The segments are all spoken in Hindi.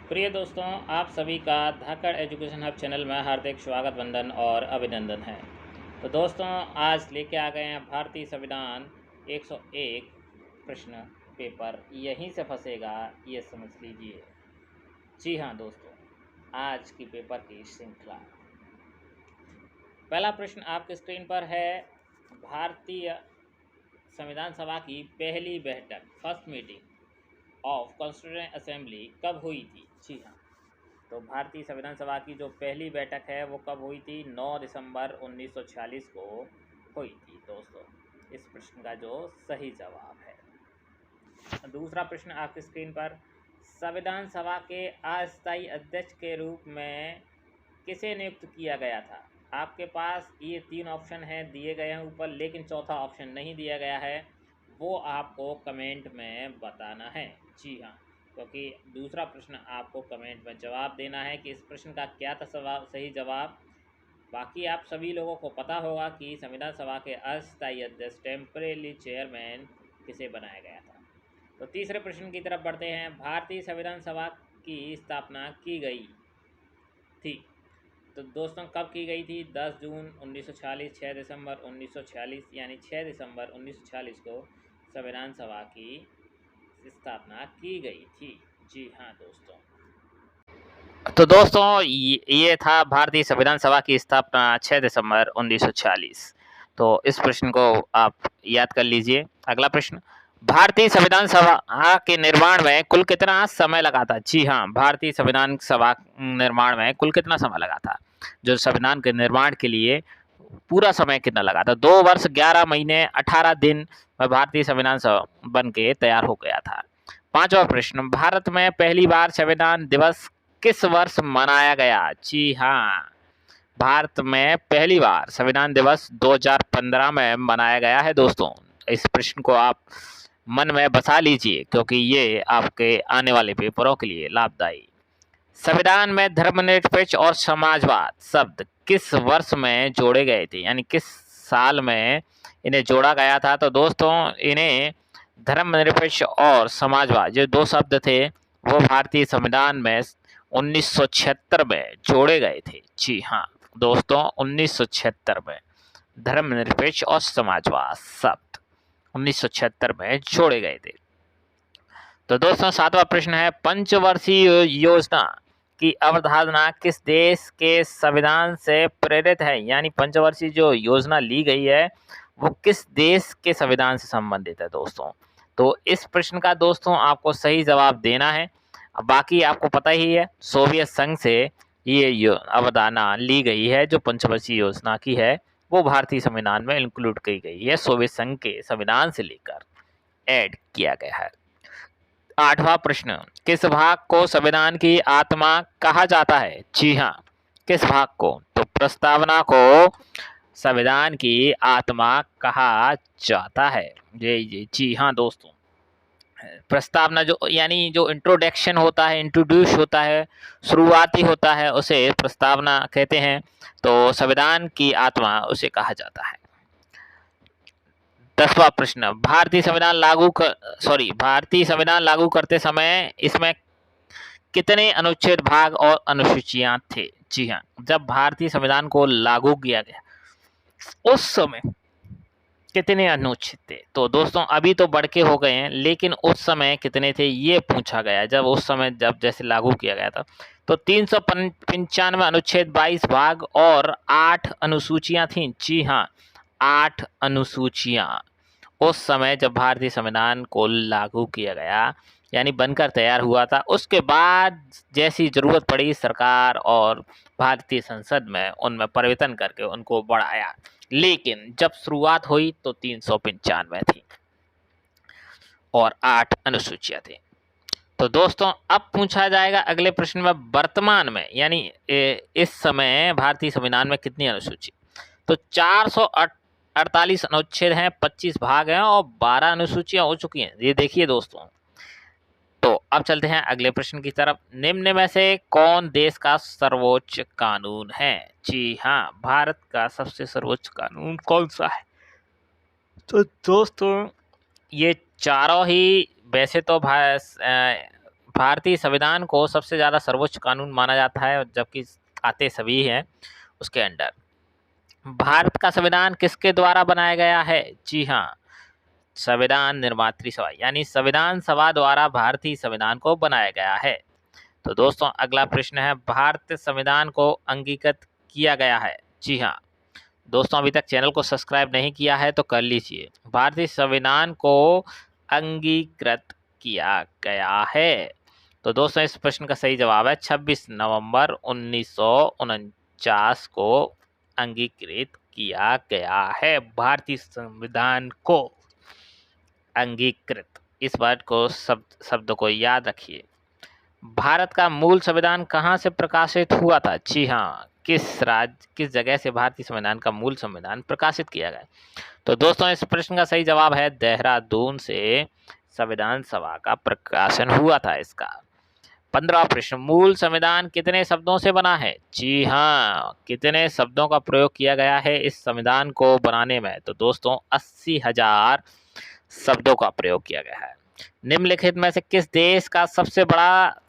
प्रिय दोस्तों, आप सभी का धाकड़ एजुकेशन हब चैनल में हार्दिक स्वागत, वंदन और अभिनंदन है। तो दोस्तों, आज लेके आ गए हैं भारतीय संविधान 101 प्रश्न पेपर यहीं से फंसेगा ये समझ लीजिए। जी हाँ दोस्तों, आज की पेपर की श्रृंखला। पहला प्रश्न आपकी स्क्रीन पर है। भारतीय संविधान सभा की पहली बैठक, first meeting of constituent assembly कब हुई थी? जी हाँ, तो भारतीय संविधान सभा की जो पहली बैठक है वो कब हुई थी? 9 दिसंबर 1946 को हुई थी दोस्तों। इस प्रश्न का जो सही जवाब है। दूसरा प्रश्न आपकी स्क्रीन पर। संविधान सभा के अस्थायी अध्यक्ष के रूप में किसे नियुक्त किया गया था? आपके पास ये 3 ऑप्शन हैं दिए गए हैं ऊपर, लेकिन चौथा ऑप्शन नहीं दिया गया है, वो आपको कमेंट में बताना है। जी हाँ, क्योंकि दूसरा प्रश्न आपको कमेंट में जवाब देना है कि इस प्रश्न का क्या था सही जवाब। बाकी आप सभी लोगों को पता होगा कि संविधान सभा के अस्थायी अध्यक्ष, टेम्परेरी चेयरमैन किसे बनाया गया था। तो तीसरे प्रश्न की तरफ बढ़ते हैं। भारतीय संविधान सभा की स्थापना की गई थी, तो दोस्तों कब की गई थी? 10 जून 1946, 6 दिसंबर 1946, यानी 6 दिसंबर 1946 को संविधान सभा की स्थापना की गई थी। जी हाँ दोस्तों। तो दोस्तों, ये था भारतीय संविधान सभा की स्थापना 6 दिसंबर 1946। तो इस प्रश्न को आप याद कर लीजिए। अगला प्रश्न, भारतीय संविधान सभा के निर्माण में कुल कितना समय लगा था? जी हाँ, भारतीय संविधान सभा निर्माण में कुल कितना समय लगा था? जो संविधान के निर्माण के लिए पूरा समय कितना लगा था? 2 वर्ष 11 महीने 18 दिन में भारतीय संविधान सभा बन के तैयार हो गया था। पांचवा प्रश्न, भारत में पहली बार संविधान दिवस किस वर्ष मनाया गया? जी हाँ, भारत में पहली बार संविधान दिवस 2015 में मनाया गया है दोस्तों। इस प्रश्न को आप मन में बसा लीजिए, क्योंकि ये आपके आने वाले पेपरों के लिए लाभदायी। संविधान में धर्मनिरपेक्ष और समाजवाद शब्द किस वर्ष में जोड़े गए थे, यानी किस साल में इन्हें जोड़ा गया था? तो दोस्तों, इन्हें धर्मनिरपेक्ष और समाजवाद, जो 2 शब्द थे, वो भारतीय संविधान में 1976 में जोड़े गए थे। जी हाँ दोस्तों, 1976 में धर्मनिरपेक्ष और समाजवाद शब्द 1976 में जोड़े गए थे। तो दोस्तों, 7वां प्रश्न है, पंचवर्षीय योजना की अवधारणा किस देश के संविधान से प्रेरित है? यानी पंचवर्षीय जो योजना ली गई है वो किस देश के संविधान से संबंधित है दोस्तों? तो इस प्रश्न का दोस्तों आपको सही जवाब देना है। अब बाकी आपको पता ही है, सोवियत संघ से ये अवधारणा ली गई है। जो पंचवर्षीय योजना की है वो भारतीय संविधान में इंक्लूड की गई है, सोवियत संघ के संविधान से लेकर ऐड किया गया है। 8वां प्रश्न, किस भाग को संविधान की आत्मा कहा जाता है? जी हाँ, किस भाग को? तो प्रस्तावना को संविधान की आत्मा कहा जाता है। जी हाँ दोस्तों, प्रस्तावना जो यानी जो इंट्रोडक्शन होता है, इंट्रोड्यूस होता है, शुरुआती होता है, उसे प्रस्तावना कहते हैं। तो संविधान की आत्मा उसे कहा जाता है। 10वां प्रश्न, भारतीय संविधान लागू करते समय इसमें कितने अनुच्छेद, भाग और अनुसूचियां थे? जी हाँ, जब भारतीय संविधान को लागू किया गया उस समय कितने अनुच्छेद थे? तो दोस्तों, अभी तो बढ़ के हो गए हैं, लेकिन उस समय कितने थे ये पूछा गया। जब उस समय जब जैसे लागू किया गया था तो 395 अनुच्छेद, 22 भाग और 8 अनुसूचियां थीं। जी हाँ, 8 अनुसूचियां उस समय जब भारतीय संविधान को लागू किया गया, यानी बनकर तैयार हुआ था। उसके बाद जैसी जरूरत पड़ी, सरकार और भारतीय संसद में उनमें परिवर्तन करके उनको बढ़ाया, लेकिन जब शुरुआत हुई तो 395 थी और 8 अनुसूचियां थी। तो दोस्तों, अब पूछा जाएगा अगले प्रश्न में, वर्तमान में यानी इस समय भारतीय संविधान में कितनी अनुसूची? तो 448 अनुच्छेद हैं, 25 भाग हैं और 12 अनुसूचियां हो चुकी हैं। ये देखिए दोस्तों। तो अब चलते हैं अगले प्रश्न की तरफ। निम्न में से कौन देश का सर्वोच्च कानून है? जी हाँ, भारत का सबसे सर्वोच्च कानून कौन सा है? तो दोस्तों, ये चारों ही वैसे तो भारतीय संविधान को सबसे ज़्यादा सर्वोच्च कानून माना जाता है, जबकि आते सभी हैं उसके अंडर। भारत का संविधान किसके द्वारा बनाया गया है? जी हाँ, संविधान निर्मात्री सभा यानी संविधान सभा द्वारा भारतीय संविधान को बनाया गया है। तो दोस्तों अगला प्रश्न है, भारतीय संविधान को अंगीकृत किया गया है? जी हाँ दोस्तों, अभी तक चैनल को सब्सक्राइब नहीं किया है तो कर लीजिए। भारतीय संविधान को अंगीकृत किया गया है। तो दोस्तों इस प्रश्न का सही जवाब है 26 नवंबर 1949 को अंगीकृत किया गया है। भारतीय संविधान को अंगीकृत, इस वर्ड को शब्द को याद रखिए। भारत का मूल संविधान कहाँ से प्रकाशित हुआ था? जी हाँ, किस जगह से भारतीय संविधान का मूल संविधान प्रकाशित किया गया? तो दोस्तों इस प्रश्न का सही जवाब है देहरादून से संविधान सभा का प्रकाशन हुआ था इसका। 15वां प्रश्न, मूल संविधान कितने शब्दों से बना है? जी हाँ, कितने शब्दों का प्रयोग किया गया है इस संविधान को बनाने में? तो दोस्तों 80,000 शब्दों का प्रयोग किया गया है। निम्नलिखित में से किस देश का सबसे बड़ा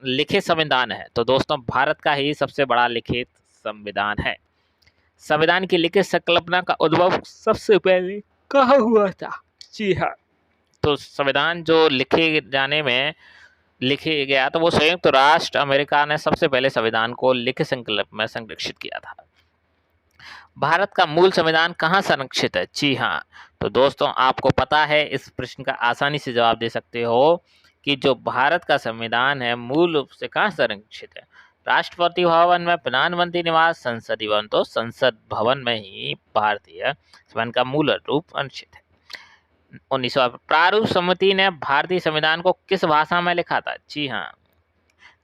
लिखित संविधान है? तो दोस्तों भारत का ही सबसे बड़ा लिखित संविधान है। संविधान की लिखित संकल्पना का उद्भव सबसे पहले कहाँ हुआ था? जी हाँ, तो संविधान जो लिखे गया तो वो संयुक्त राष्ट्र अमेरिका ने सबसे पहले संविधान को लिखित संकल्प में संरक्षित किया था। भारत का मूल संविधान कहाँ संरक्षित है? जी हाँ, तो दोस्तों आपको पता है, इस प्रश्न का आसानी से जवाब दे सकते हो कि जो भारत का संविधान है मूल रूप से कहाँ संरक्षित है? राष्ट्रपति भवन में, प्रधानमंत्री निवास, संसदीय भवन। तो संसद भवन में ही भारतीय संविधान का मूल रूप अनुच्छेद है। 1900 प्रारूप समिति ने भारतीय संविधान को किस भाषा में लिखा था? जी हाँ,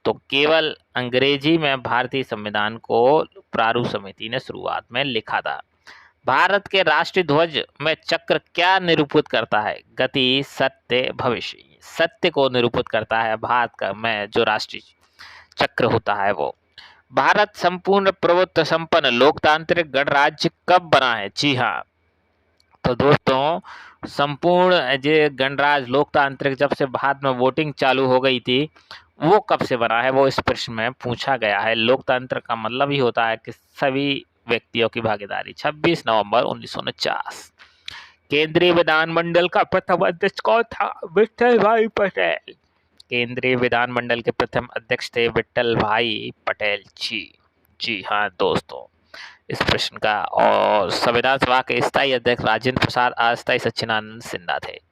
तो केवल अंग्रेजी में भारतीय संविधान को प्रारूप समिति ने शुरुआत में लिखा था। भारत के राष्ट्रीय ध्वज में चक्र क्या निरूपित करता है? गति, सत्य, भविष्य। सत्य को निरूपित करता है भारत का में जो राष्ट्रीय चक्र होता है वो। भारत संपूर्ण प्रभुत्व संपन्न लोकतांत्रिक गणराज्य कब बना है? जी हाँ, तो दोस्तों संपूर्ण जो गणराज्य लोकतांत्रिक जब से भारत में वोटिंग चालू हो गई थी वो कब से बना है, वो इस प्रश्न में पूछा गया है। लोकतंत्र का मतलब ही होता है कि सभी व्यक्तियों की भागीदारी। 26 नवंबर 1949। केंद्रीय विधानमंडल का प्रथम अध्यक्ष कौन था? विठल भाई पटेल। केंद्रीय विधानमंडल के प्रथम अध्यक्ष थे विठल भाई पटेल जी। जी हाँ दोस्तों, इस प्रश्न का। और संविधान सभा के स्थायी अध्यक्ष राजेंद्र प्रसाद, अस्थायी सच्चिदानंद सिन्हा थे।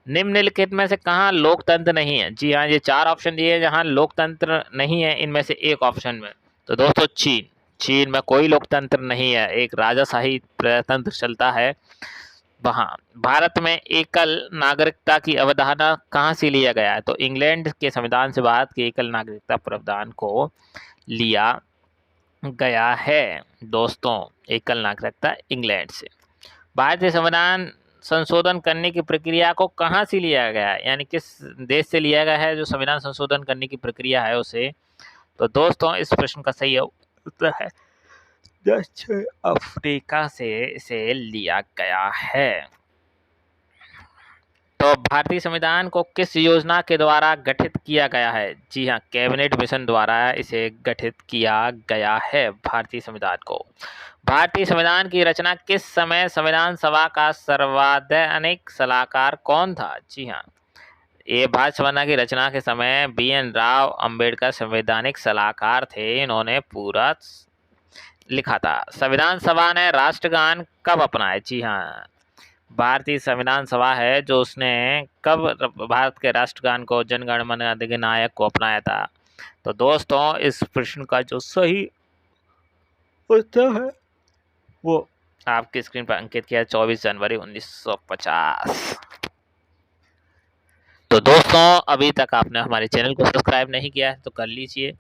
निम्नलिखित में से कहाँ लोकतंत्र नहीं है? जी हाँ, ये 4 ऑप्शन दिए जहाँ लोकतंत्र नहीं है, इनमें से एक ऑप्शन में। तो दोस्तों चीन में कोई लोकतंत्र नहीं है, एक राजाशाही प्रजातंत्र चलता है वहाँ। भारत में एकल नागरिकता की अवधारणा कहाँ से लिया गया है? तो इंग्लैंड के संविधान से भारत के एकल नागरिकता प्रावधान को लिया गया है। दोस्तों एकल नागरिकता इंग्लैंड से। भारतीय संविधान संशोधन करने की प्रक्रिया को कहाँ से लिया गया है, यानी किस देश से लिया गया है जो संविधान संशोधन करने की प्रक्रिया है उसे? तो दोस्तों इस प्रश्न का सही उत्तर है दक्षिण अफ्रीका से इसे लिया गया है। तो भारतीय संविधान को किस योजना के द्वारा गठित किया गया है? जी हाँ, कैबिनेट मिशन द्वारा इसे गठित किया गया है भारतीय संविधान को। भारतीय संविधान की रचना किस समय संविधान सभा का सर्वाधिक सलाहकार कौन था? जी हाँ, ये भारत संविधान की रचना के समय BN राव अंबेडकर संवैधानिक सलाहकार थे, इन्होंने पूरा लिखा था। संविधान सभा ने राष्ट्रगान कब अपनाया? जी हाँ, भारतीय संविधान सभा है जो उसने कब भारत के राष्ट्रगान को जनगण मन अधिनायक को अपनाया था? तो दोस्तों इस प्रश्न का जो सही उत्तर है वो आपकी स्क्रीन पर अंकित किया 24 जनवरी 1950। तो दोस्तों अभी तक आपने हमारे चैनल को सब्सक्राइब नहीं किया है तो कर लीजिए।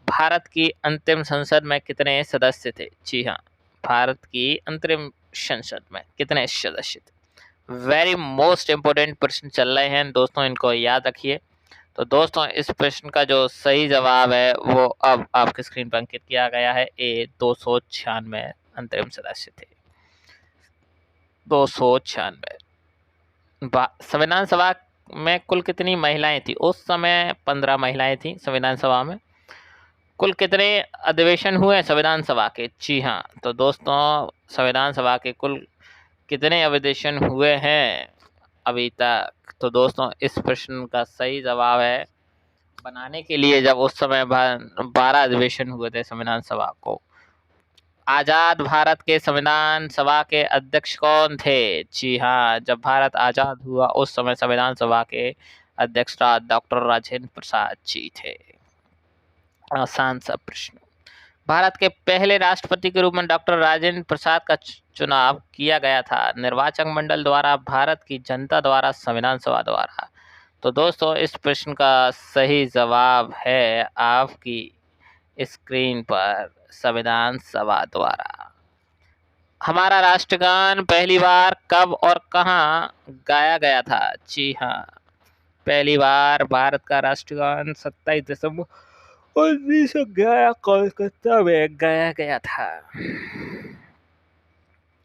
भारत की अंतिम संसद में कितने सदस्य थे? जी हाँ, भारत की अंतरिम संसद में कितने सदस्य थे? वेरी मोस्ट इम्पोर्टेंट प्रश्न चल रहे हैं दोस्तों, इनको याद रखिए। तो दोस्तों इस प्रश्न का जो सही जवाब है वो अब आपकी स्क्रीन पर अंकित किया गया है। 296 अंतरिम सदस्य थे। 296। संविधान सभा में कुल कितनी महिलाएं थी? उस समय 15 महिलाएं थी संविधान सभा में। कुल कितने अधिवेशन हुए संविधान सभा के? जी हाँ, तो दोस्तों संविधान सभा के कुल कितने अधिवेशन हुए हैं अभी तक? तो दोस्तों इस प्रश्न का सही जवाब है, बनाने के लिए जब उस समय 12 अधिवेशन हुए थे संविधान सभा को। आजाद भारत के संविधान सभा के अध्यक्ष कौन थे? जी हाँ, जब भारत आजाद हुआ उस समय संविधान सभा के अध्यक्ष डॉक्टर राजेंद्र प्रसाद जी थे। आसान सा प्रश्न। भारत के पहले राष्ट्रपति के रूप में डॉक्टर राजेंद्र प्रसाद का चुनाव किया गया था निर्वाचक मंडल द्वारा, भारत की जनता द्वारा, संविधान सभा द्वारा? तो दोस्तों इस प्रश्न का सही जवाब है आपकी स्क्रीन पर संविधान सभा द्वारा। हमारा राष्ट्रगान पहली बार कब और कहाँ गाया गया था? जी हाँ, पहली बार भारत का राष्ट्रगान 27 दिसंबर 1911 कोलकाता में गाया गया था।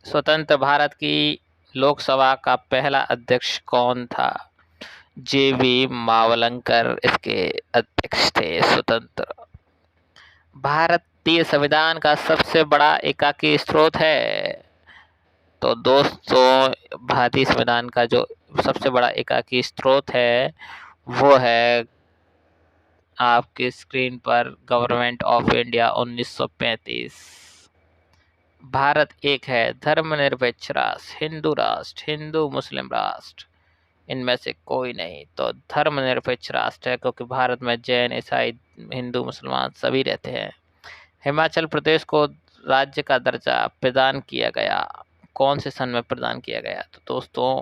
स्वतंत्र भारत की लोकसभा का पहला अध्यक्ष कौन था? जे.बी. मावलंकर इसके अध्यक्ष थे, स्वतंत्र। भारतीय संविधान का सबसे बड़ा एकाकी स्रोत है? तो दोस्तों भारतीय संविधान का जो सबसे बड़ा एकाकी स्रोत है वो है आपकी स्क्रीन पर गवर्नमेंट ऑफ इंडिया 1935। भारत एक है, धर्मनिरपेक्ष राष्ट्र, हिंदू मुस्लिम राष्ट्र, इनमें से कोई नहीं। तो धर्मनिरपेक्ष राष्ट्र है क्योंकि भारत में जैन, ईसाई, हिंदू, मुसलमान सभी रहते हैं। हिमाचल प्रदेश को राज्य का दर्जा प्रदान किया गया, कौन से सन में प्रदान किया गया? तो दोस्तों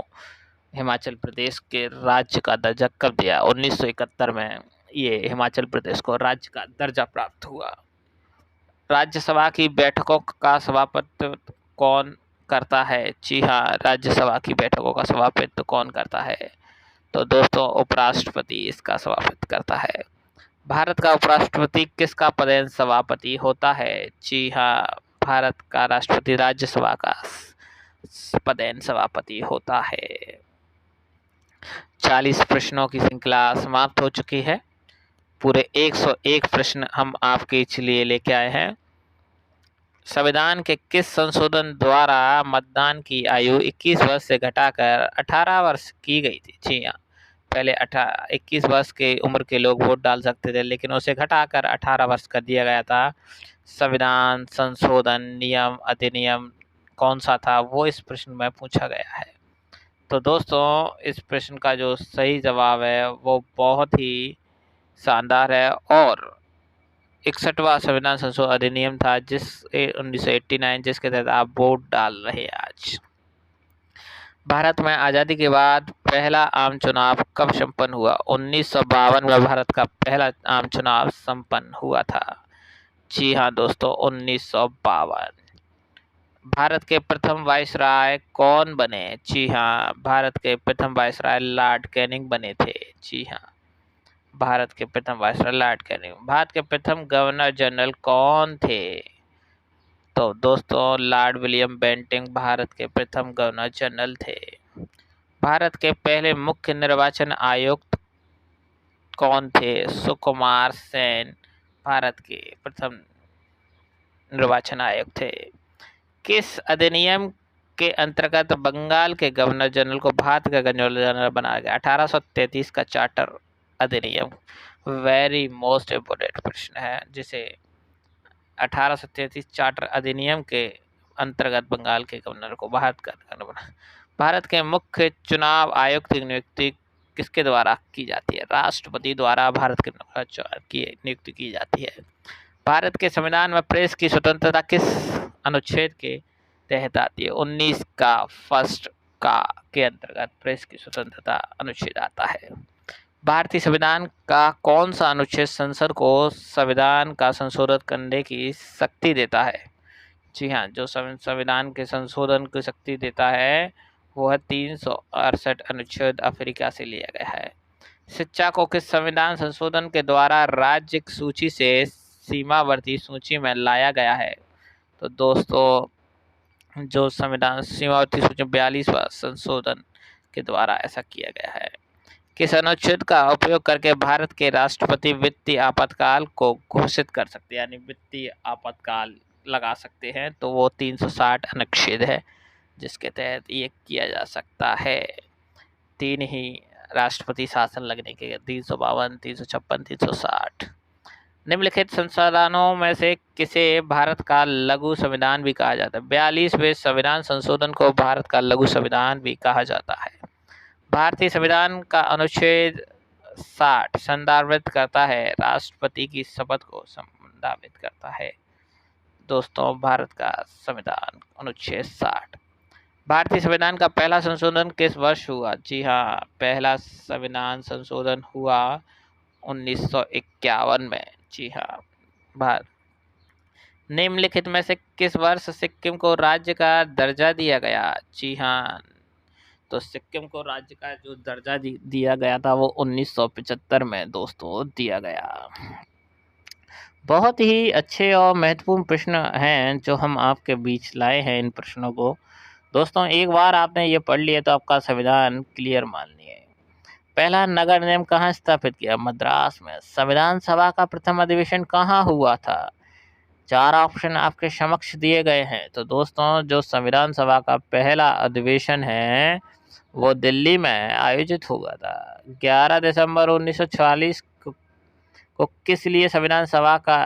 हिमाचल प्रदेश के राज्य का दर्जा कब दिया? 1971 में ये हिमाचल प्रदेश को राज्य का दर्जा प्राप्त हुआ। राज्यसभा की बैठकों का सभापतित्व कौन करता है? जी हाँ, राज्यसभा की बैठकों का सभापतित्व कौन करता है? तो दोस्तों उपराष्ट्रपति इसका सभापतित्व करता है। भारत का उपराष्ट्रपति किसका पदेन सभापति होता है? जी हाँ, भारत का राष्ट्रपति राज्यसभा का पदेन सभापति होता है। 40 प्रश्नों की श्रृंखला समाप्त हो चुकी है। पूरे 101 प्रश्न हम आपके लिए लेके आए हैं। संविधान के किस संशोधन द्वारा मतदान की आयु 21 वर्ष से घटाकर 18 वर्ष की गई थी? जी हाँ, पहले 21 वर्ष के उम्र के लोग वोट डाल सकते थे, लेकिन उसे घटाकर 18 वर्ष कर दिया गया था। संविधान संशोधन नियम अधिनियम कौन सा था वो इस प्रश्न में पूछा गया है। तो दोस्तों इस प्रश्न का जो सही जवाब है वो बहुत ही शानदार है और 61वां संविधान संशोधन अधिनियम था 1989, जिसके तहत आप वोट डाल रहे हैं आज। भारत में आज़ादी के बाद पहला आम चुनाव कब संपन्न हुआ? 1952 में भारत का पहला आम चुनाव संपन्न हुआ था। जी हाँ दोस्तों, 1952। भारत के प्रथम वायसराय कौन बने? जी हाँ, भारत के प्रथम वायसराय लॉर्ड कैनिंग बने थे। जी हाँ, भारत के प्रथम वायसराय लॉर्ड कैनिंग। भारत के प्रथम गवर्नर जनरल कौन थे? तो दोस्तों लॉर्ड विलियम बेंटिंक भारत के प्रथम गवर्नर जनरल थे। भारत के पहले मुख्य निर्वाचन आयुक्त कौन थे? सुकुमार सेन भारत के प्रथम निर्वाचन आयुक्त थे। किस अधिनियम के अंतर्गत बंगाल के गवर्नर जनरल को भारत का गवर्नर जनरल बनाया गया? 1833 का चार्टर अधिनियम वेरी मोस्ट इम्पोर्टेंट प्रश्न है, जिसे 1833 चार्टर अधिनियम के अंतर्गत बंगाल के गवर्नर को भारत का गवर्नर बना। भारत के मुख्य चुनाव आयुक्त की नियुक्ति किसके द्वारा की जाती है? राष्ट्रपति द्वारा भारत की नियुक्ति की जाती है। भारत के संविधान में प्रेस की स्वतंत्रता किस अनुच्छेद के तहत आती है? 19 का फर्स्ट का के अंतर्गत प्रेस की स्वतंत्रता अनुच्छेद आता है। भारतीय संविधान का कौन सा अनुच्छेद संसद को संविधान का संशोधन करने की शक्ति देता है? जी हाँ, जो संविधान के संशोधन की शक्ति देता है वो है 368 अनुच्छेद अफ्रीका से लिया गया है। शिक्षा को किस संविधान संशोधन के द्वारा राज्य सूची से सीमावर्ती सूची में लाया गया है? तो दोस्तों जो संविधान सीमावर्ती सूची 42वां संशोधन के द्वारा ऐसा किया गया है। किस अनुच्छेद का उपयोग करके भारत के राष्ट्रपति वित्तीय आपातकाल को घोषित कर सकते हैं, यानी वित्तीय आपातकाल लगा सकते हैं, तो वो 360 अनुच्छेद है जिसके तहत ये किया जा सकता है। 3 ही राष्ट्रपति शासन लगने के 352, 356, 360। निम्नलिखित संशोधनों में से किसे भारत का लघु संविधान भी कहा जाता है? 42वें संविधान संशोधन को भारत का लघु संविधान भी कहा जाता है। भारतीय संविधान का अनुच्छेद 60 संदर्भित करता है, राष्ट्रपति की शपथ को संदर्भित करता है। दोस्तों, भारत का संविधान अनुच्छेद 60। भारतीय संविधान का पहला संशोधन किस वर्ष हुआ? जी हाँ, पहला संविधान संशोधन हुआ 1951 में। जी हाँ, भारत। निम्नलिखित में से किस वर्ष सिक्किम को राज्य का दर्जा दिया गया? जी हाँ, तो सिक्किम को राज्य का जो दर्जा दिया गया था वो 1975 में दोस्तों दिया गया। बहुत ही अच्छे और महत्वपूर्ण प्रश्न हैं जो हम आपके बीच लाए हैं। इन प्रश्नों को दोस्तों एक बार आपने ये पढ़ लिया तो आपका संविधान क्लियर मान लिए। पहला नगर निगम कहाँ स्थापित किया? मद्रास में। संविधान सभा का प्रथम अधिवेशन कहाँ हुआ था? 4 ऑप्शन आपके समक्ष दिए गए हैं। तो दोस्तों, जो संविधान सभा का पहला अधिवेशन है वो दिल्ली में आयोजित हुआ था। 11 दिसंबर 1946 को किस लिए संविधान सभा का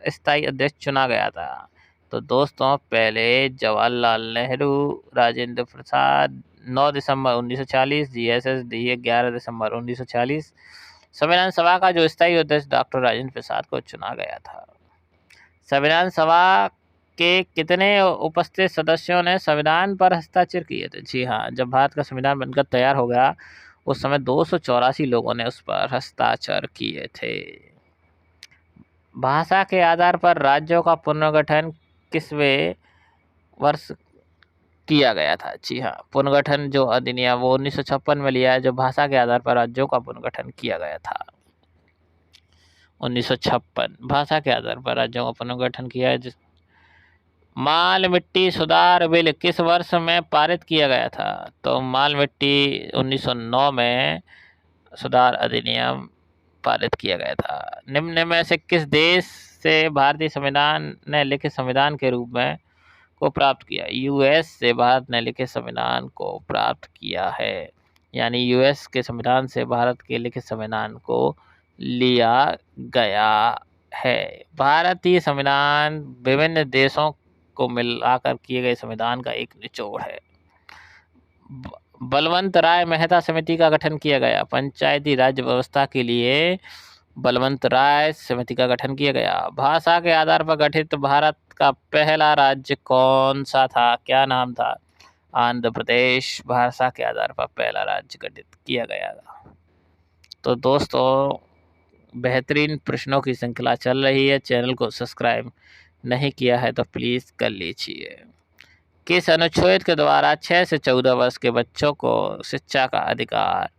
स्थायी अध्यक्ष चुना गया था? तो दोस्तों, पहले जवाहरलाल नेहरू, राजेंद्र प्रसाद 9 दिसंबर 1940, जीएसएस दिए 11 दिसंबर 1940। संविधान सभा का जो स्थायी अध्यक्ष डॉक्टर राजेंद्र प्रसाद को चुना गया था। संविधान सभा के कितने उपस्थित सदस्यों ने संविधान पर हस्ताक्षर किए थे? जी हाँ, जब भारत का संविधान बनकर तैयार हो गया उस समय 284 लोगों ने उस पर हस्ताक्षर किए थे। भाषा के आधार पर राज्यों का पुनर्गठन किसवें वर्ष किया गया था? जी हाँ, पुनर्गठन जो अधिनियम वो 1956 में लिया है, जो भाषा के आधार पर राज्यों का पुनर्गठन किया गया था। 1956 भाषा के आधार पर राज्यों का पुनर्गठन किया है। माल मिट्टी सुधार बिल किस वर्ष में पारित किया गया था? तो माल मिट्टी 1909 में सुधार अधिनियम पारित किया गया था। निम्न में से किस देश से भारतीय संविधान ने लिखित संविधान के रूप में को प्राप्त किया? यूएस से भारत ने लिखित संविधान को प्राप्त किया है, यानी यूएस के संविधान से भारत के लिखित संविधान को लिया गया है। भारतीय संविधान विभिन्न देशों को मिलाकर किए गए संविधान का एक निचोड़ है। बलवंत राय मेहता समिति का गठन किया गया। पंचायती राज व्यवस्था के लिए बलवंत राय समिति का गठन किया गया। भाषा के आधार पर गठित भारत का पहला राज्य कौन सा था? क्या नाम था? आंध्र प्रदेश भाषा के आधार पर पहला राज्य गठित किया गया। तो दोस्तों, बेहतरीन प्रश्नों की श्रृंखला चल रही है। चैनल को सब्सक्राइब नहीं किया है तो प्लीज़ कर लीजिए। किस अनुच्छेद के द्वारा 6 से 14 वर्ष के बच्चों को शिक्षा का अधिकार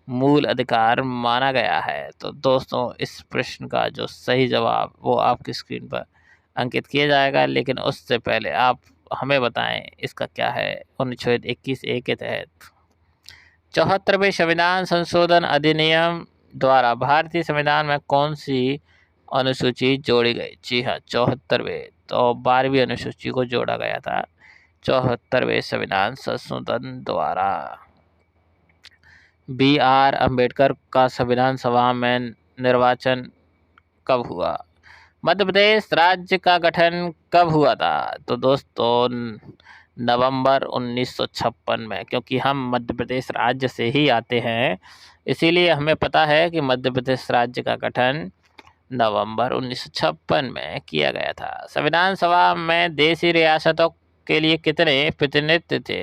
मूल अधिकार माना गया है? तो दोस्तों, इस प्रश्न का जो सही जवाब वो आपकी स्क्रीन पर अंकित किया जाएगा, लेकिन उससे पहले आप हमें बताएं इसका क्या है। अनुच्छेद 21A के तहत 74वें संविधान संशोधन अधिनियम द्वारा भारतीय संविधान में कौन सी अनुसूची जोड़ी गई? जी हाँ, 74वें। तो 12वीं अनुसूची को जोड़ा गया था 74वें संविधान संशोधन द्वारा। BR अम्बेडकर का संविधान सभा में निर्वाचन कब हुआ? मध्य प्रदेश राज्य का गठन कब हुआ था? तो दोस्तों, नवंबर 1956 में। क्योंकि हम मध्य प्रदेश राज्य से ही आते हैं, इसीलिए हमें पता है कि मध्य प्रदेश राज्य का गठन नवंबर 1956 में किया गया था। संविधान सभा में देशी रियासतों के लिए कितने प्रतिनिधि थे?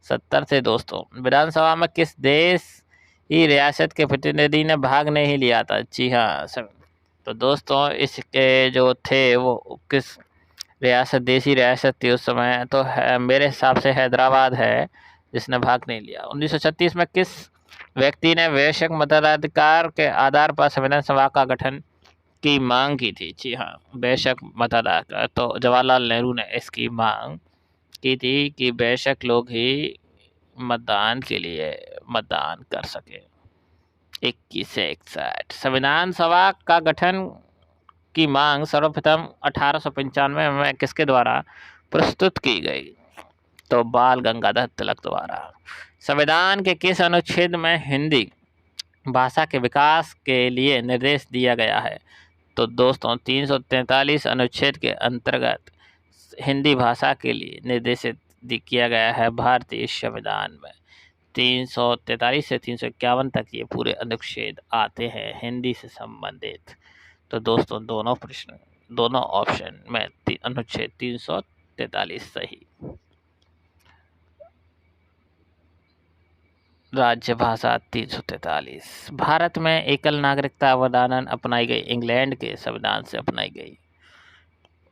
70 थे दोस्तों। विधानसभा में किस देश की रियासत के प्रतिनिधि ने भाग नहीं लिया था? जी हाँ, तो दोस्तों, इसके जो थे वो किस रियासत, देशी रियासत थी उस समय? तो मेरे हिसाब से हैदराबाद है जिसने भाग नहीं लिया। 1936 में किस व्यक्ति ने वैश्विक मताधिकार के आधार पर संविधान सभा का गठन की मांग की थी? जी हाँ, वैश्विक मताधिकार। तो जवाहरलाल नेहरू ने इसकी मांग की थी कि वैश्विक लोग ही मतदान के लिए मतदान कर सके। 2161। संविधान सभा का गठन की मांग सर्वप्रथम 1895 में किसके द्वारा प्रस्तुत की गई? तो बाल गंगाधर तिलक द्वारा। संविधान के किस अनुच्छेद में हिंदी भाषा के विकास के लिए निर्देश दिया गया है? तो दोस्तों 343 अनुच्छेद के अंतर्गत हिंदी भाषा के लिए निर्देशित किया गया है भारतीय संविधान में। 343 से 351 तक ये पूरे अनुच्छेद आते हैं हिंदी से संबंधित। तो दोस्तों दोनों ऑप्शन में अनुच्छेद 343 सही। राज्य भाषा 343। भारत में एकल नागरिकता अवधारणा अपनाई गई इंग्लैंड के संविधान से अपनाई गई।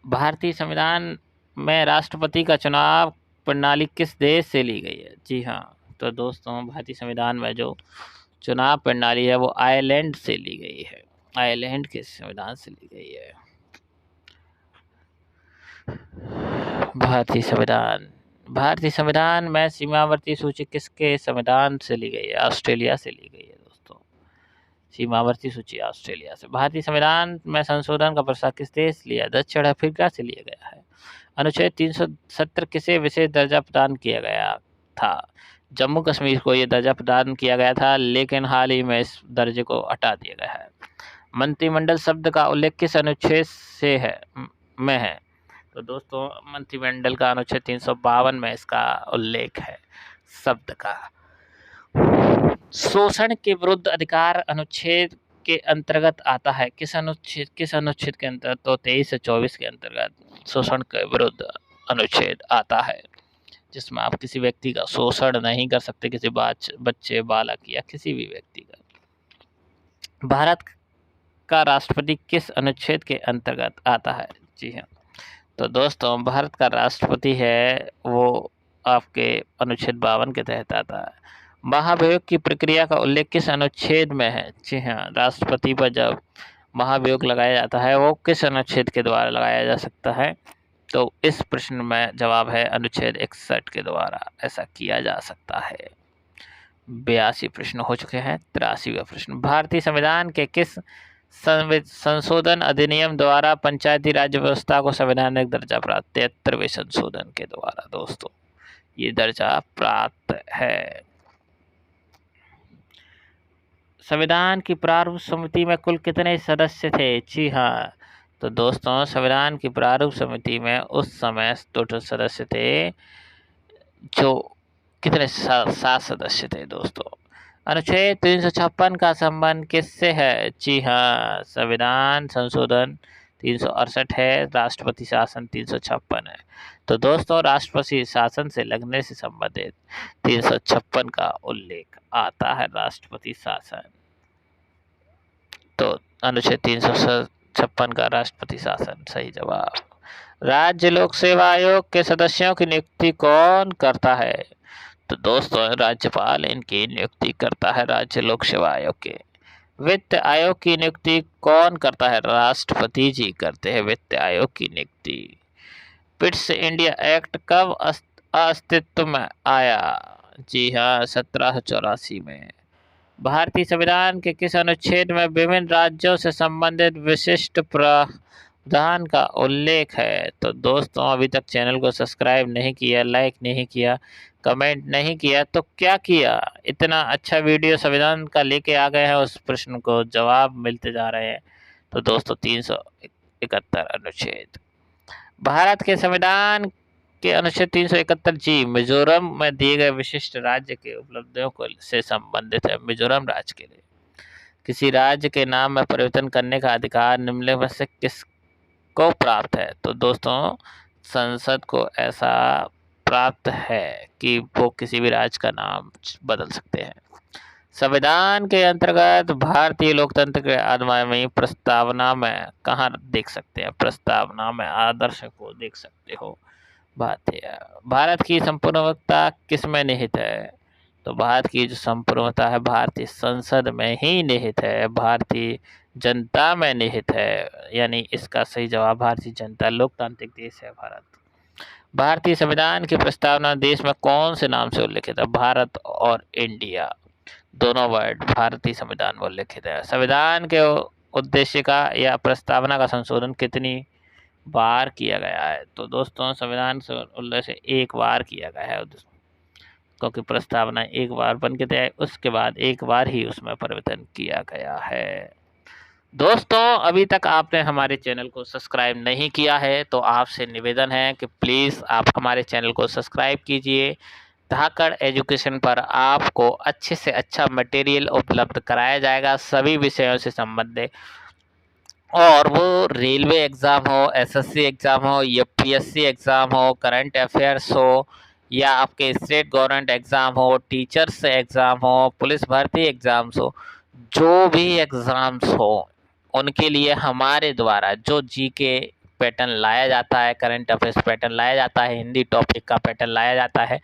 भारतीय संविधान में राष्ट्रपति का चुनाव प्रणाली किस देश से ली गई है? जी हाँ, तो दोस्तों भारतीय संविधान में जो चुनाव प्रणाली है वो आयरलैंड से ली गई है, आयरलैंड के संविधान से ली गई है। भारतीय संविधान में सीमावर्ती सूची किसके संविधान से ली गई है? ऑस्ट्रेलिया से ली गई है दोस्तों, सीमावर्ती सूची ऑस्ट्रेलिया से। भारतीय संविधान में संशोधन का प्रस्ताव किस देश लिया? दक्षिण अफ्रीका से लिया गया है। अनुच्छेद 370 किसे विशेष दर्जा प्रदान किया गया था? जम्मू कश्मीर को यह दर्जा प्रदान किया गया था, लेकिन हाल ही में इस दर्जे को हटा दिया गया है। मंत्रिमंडल शब्द का उल्लेख किस अनुच्छेद से में है? तो दोस्तों मंत्रिमंडल का अनुच्छेद 352 में इसका उल्लेख है शब्द का। शोषण के विरुद्ध अधिकार अनुच्छेद के अंतर्गत आता है। किस अनुच्छेद के अंतर्गत? तो 23 से 24 के अंतर्गत शोषण के विरुद्ध अनुच्छेद आता है, जिसमें आप किसी व्यक्ति का शोषण नहीं कर सकते, किसी बच्चे, बालक या किसी भी व्यक्ति का। भारत का राष्ट्रपति किस अनुच्छेद के अंतर्गत आता है? जी हाँ, तो दोस्तों भारत का राष्ट्रपति है वो आपके अनुच्छेद 52 के तहत आता है। महाभियोग की प्रक्रिया का उल्लेख किस अनुच्छेद में है? जी हाँ, राष्ट्रपति पर जब महाभियोग लगाया जाता है वो किस अनुच्छेद के द्वारा लगाया जा सकता है? तो इस प्रश्न में जवाब है अनुच्छेद 61 के द्वारा ऐसा किया जा सकता है। 82 प्रश्न हो चुके हैं। 83वां प्रश्न, भारतीय संविधान के किस संशोधन अधिनियम द्वारा पंचायती राज व्यवस्था को संवैधानिक दर्जा प्राप्त? 73वें संशोधन के द्वारा दोस्तों ये दर्जा प्राप्त है। संविधान की प्रारूप समिति में कुल कितने सदस्य थे? जी हाँ, तो दोस्तों संविधान की प्रारूप समिति में उस समय टोटल सदस्य थे जो कितने 7 सदस्य थे दोस्तों। अनुच्छेद 356 का संबंध किससे है? जी हाँ, संविधान संशोधन 368 है, राष्ट्रपति शासन 356 है। तो दोस्तों राष्ट्रपति शासन से लगने से संबंधित 356 का उल्लेख आता है, राष्ट्रपति शासन। तो अनुच्छेद 356 का राष्ट्रपति शासन सही जवाब। राज्य लोक सेवा आयोग के सदस्यों की नियुक्ति कौन करता है? तो दोस्तों राज्यपाल इनकी नियुक्ति करता है, राज्य लोक सेवा आयोग के। वित्त आयोग की नियुक्ति कौन करता है? राष्ट्रपति जी करते हैं वित्त आयोग की नियुक्ति। पिट्स इंडिया एक्ट कब अस्तित्व में आया? जी हाँ, 1784 में। भारतीय संविधान के किस अनुच्छेद में विभिन्न राज्यों से संबंधित विशिष्ट प्रावधान का उल्लेख है? तो दोस्तों अभी तक चैनल को सब्सक्राइब नहीं किया, लाइक नहीं किया, कमेंट नहीं किया तो क्या किया? इतना अच्छा वीडियो संविधान का लेके आ गए हैं, उस प्रश्न को जवाब मिलते जा रहे हैं। तो दोस्तों 371 अनुच्छेद। भारत के संविधान के अनुच्छेद 371 जी मिजोरम में दिए गए विशिष्ट राज्य के उपलब्धियों को से संबंधित है। मिजोरम राज्य के लिए किसी राज्य के नाम में परिवर्तन करने का अधिकार निम्नलिखित में से किसको प्राप्त है? तो दोस्तों संसद को ऐसा प्राप्त है कि वो किसी भी राज्य का नाम बदल सकते हैं। संविधान के अंतर्गत भारतीय लोकतंत्र के आदर्श प्रस्तावना में कहाँ देख सकते हैं? प्रस्तावना में आदर्श को देख सकते हो। भारत की संपूर्णता किस में निहित है? तो भारत की जो संपूर्णता है भारतीय संसद में ही निहित है, भारतीय जनता में निहित है, यानी इसका सही जवाब भारतीय जनता। लोकतांत्रिक देश है भारत। भारतीय संविधान की प्रस्तावना देश में कौन से नाम से उल्लेखित है? भारत और इंडिया। दोनों वर्ड भारतीय संविधान में उल्लिखित है। संविधान के उद्देश्य का या प्रस्तावना का संशोधन कितनी बार किया गया है? तो दोस्तों संविधान से उद्देश्य एक बार किया गया है, क्योंकि प्रस्तावना एक बार बन के तैयार, उसके बाद एक बार ही उसमें परिवर्तन किया गया है। दोस्तों अभी तक आपने हमारे चैनल को सब्सक्राइब नहीं किया है तो आपसे निवेदन है कि प्लीज़ आप हमारे चैनल को सब्सक्राइब कीजिए। धाकड़ एजुकेशन पर आपको अच्छे से अच्छा मटेरियल उपलब्ध कराया जाएगा सभी विषयों से संबंधित, और वो रेलवे एग्ज़ाम हो, एसएससी एग्ज़ाम हो, यूपीएससी एग्ज़ाम हो, करंट अफेयर्स हो, या आपके स्टेट गवर्नमेंट एग्ज़ाम हो, टीचर्स एग्ज़ाम हो, पुलिस भर्ती एग्ज़ाम्स हो, जो भी एग्ज़ाम्स हो उनके लिए हमारे द्वारा जो जीके पैटर्न लाया जाता है, करंट अफेयर्स पैटर्न लाया जाता है, हिंदी टॉपिक का पैटर्न लाया जाता है,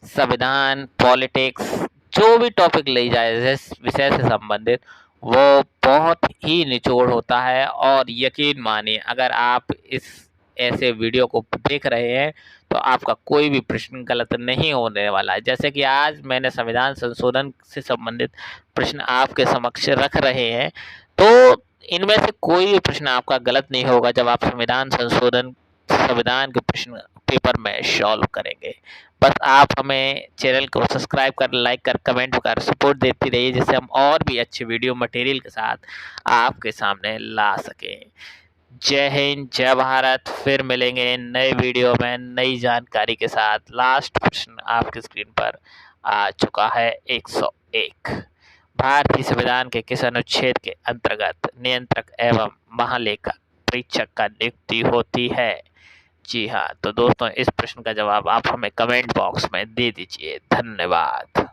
संविधान, पॉलिटिक्स, जो भी टॉपिक ले जाए विषय से संबंधित, वो बहुत ही निचोड़ होता है। और यकीन मानिए अगर आप इस ऐसे वीडियो को देख रहे हैं तो आपका कोई भी प्रश्न गलत नहीं होने वाला है। जैसे कि आज मैंने संविधान संशोधन से संबंधित प्रश्न आपके समक्ष रख रहे हैं, तो इनमें से कोई भी प्रश्न आपका गलत नहीं होगा जब आप संविधान के प्रश्न पेपर में सॉल्व करेंगे। बस आप हमें चैनल को सब्सक्राइब कर, लाइक कर, कमेंट कर सपोर्ट देती रहिए, जिससे हम और भी अच्छे वीडियो मटेरियल के साथ आपके सामने ला सकें। जय हिंद, जय भारत। फिर मिलेंगे नए वीडियो में नई जानकारी के साथ। लास्ट प्रश्न आपकी स्क्रीन पर आ चुका है 101। भारतीय संविधान के किस अनुच्छेद के अंतर्गत नियंत्रक एवं महालेखा परीक्षक का नियुक्ति होती है? जी हाँ, तो दोस्तों इस प्रश्न का जवाब आप हमें कमेंट बॉक्स में दे दीजिए। धन्यवाद।